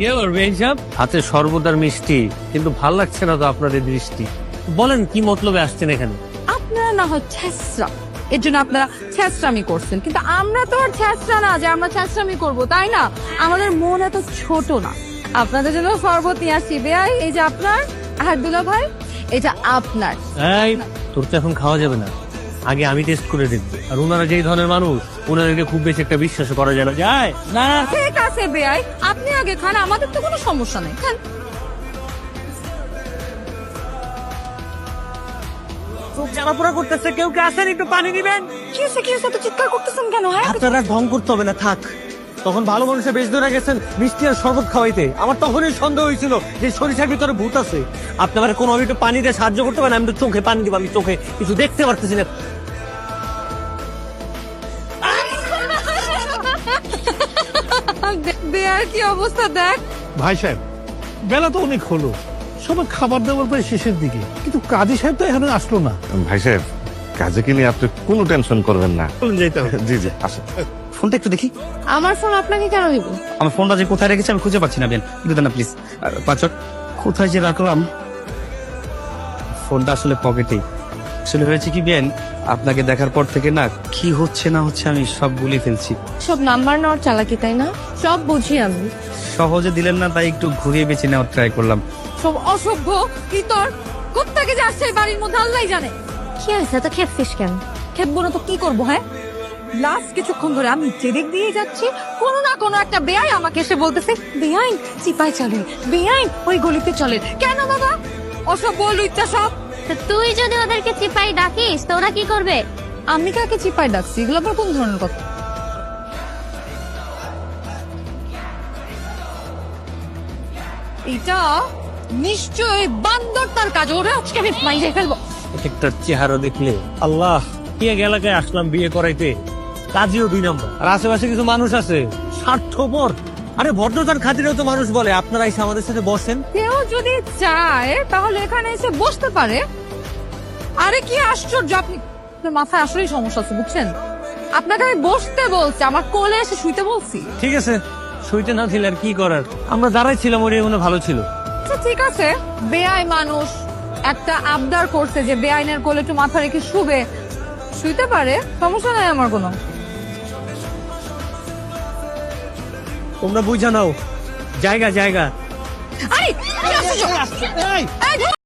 কি করবে এইসব? হাতে সর্বদার মিষ্টি, কিন্তু ভাল লাগছে না তো আপনাদের দৃষ্টি। বলেন কি মতলবে আসছেন এখানে? আপনারা না হয় ছেঁচড়া, এর জন্য আপনারা ছেঁচড়ামি করছেন, কিন্তু আমরা তো আর ছেঁচড়া না যে আমরা ছেঁচড়ামি করবো, তাই না? আমাদের মন এত ছোট না। আপনাদের জন্য শরবত নিয়ে আসছি বেয়াই, এই যে আপনার, আর দুলা ভাই এটা আপনার। এই, তোর তো এখন খাওয়া যাবে না, আগে আমি টেস্ট করে দেখবো। আর ওনারা যেই ধরনের মানুষ, ওনাদেরকে খুব বেশি একটা বিশ্বাস করা যায় না। যায় না। ঠিক আছে বেয়াই, আপনি আগে খান, আমাদের তো কোনো সমস্যা নেই, খান। চোখ জ্বালাপোড়া করতেছে, কেউ কে আসেন একটু পানি দিবেন? কি হয়েছে তো চিৎকার করতেছেন কেন? হ্যাঁ, আপনারা ঢং করতে হবে না, থাক। তখন ভালো মানুষের বেশ ধরে গেছেন মিষ্টি আর শরবত খাওয়াইতে, আমার তখনই সন্দেহ হয়েছিল যে সরিষার ভিতরে ভূত আছে। আপনারা কোনো একটু পানি দিয়ে সাহায্য করতে পারেন? আমি তো চোখে পানি দিব, আমি চোখে কিছু দেখতে পারতেছি না। বেয়ার কি অবস্থা দেখ। ভাই সাহেব, বেলা তো অনেক হলো, সবাই খাবার দাবার প্রায় শেষের দিকে, কিন্তু কাজী সাহেব তো এখানে আসলো না। ভাই সাহেব, কাজে কি নিয়ে আপনি কোনো টেনশন করবেন না। চলুন যাইতে হবে। জি জি, আসেন। ফোনটা একটু দেখি। আমার ফোন আপনাকে কেন দিব? আমার ফোনটা যে কোথায় রেখেছি আমি খুঁজে পাচ্ছি না, বেন একটু দেন না প্লিজ। পাচক, কোথায় যে রাখলাম ফোনটা? আসলে পকেটেই। আসলে হয়েছে কি বেন, আপনাকে দেখার পর থেকে না কি হচ্ছে না হচ্ছে আমি সব ভুলে ফেলছি। সব নাম্বার নেওয়ার চালাকি, তাই না? সব বুঝি আমি। সহজে দিলেন না, তাই একটু ঘুরিয়ে বেছে নেওয়ার ট্রাই করলাম। সব অসভ্য ইতর কোত্থেকে যে আসছে এই বাড়ির মধ্যে আল্লাহই জানে। কি হয়েছে তো খেপছিস কেন? খেপবো না তো কি করবো? হ্যাঁ, লাস্ট কিছুক্ষণ ধরে আমি যেদিক দিয়ে যাচ্ছি কোনো না কোনো একটা বেয়াই আমাকে এসে বলতেছে, বেআইন চিপায় চলেন, বেআইন ওই গলিতে চলেন। কেন বাবা? অসভ্য লুচ্চা সব। তুই যদি ওদেরকে চিপাই ডাকিস তো ওরা কি করবে? আমি কাকে চিপায় ডাকছি? এগুলো আবার কোন ধরনের কথা? এটা নিশ্চয়ই বান্দর তার কাজ, ওরা আজকে আমি মাইরে ফেলবো। একটা চেহারা দেখলে আল্লাহ, কি এক এলাকায় আসলাম বিয়ে করাইতে, কাজীও 2 নম্বর, আর আশেপাশে কিছু মানুষ আছে স্বার্থপর। আরে ভদ্রতার খাতিরেও তো মানুষ বলে আপনারা এসে আমাদের সাথে বসেন। কেউ যদি চায় তাহলে এখানে এসে বসতে পারে। আরে কি আশ্চর্য, আপনি আপনার মাথায় আসলেই সমস্যা আছে, বুঝছেন? আপনাকে আমি বসতে বলছি, আমার কোলে এসে শুইতে বলছি। ঠিক আছে, শুইতে না দিলে আর কি করার, আমরা দাঁড়াই ছিলাম, ওটাই মনে ভালো ছিল। আচ্ছা ঠিক আছে, বেআই মানুষ একটা আবদার করছে যে বেআইনের কোলে একটু মাথা রেখে শুবে, শুইতে পারে, সমস্যা নাই আমার কোনো। তোমরা বুঝা নাও, জায়গা জায়গা। আরে কি আশ্চর্য! এই,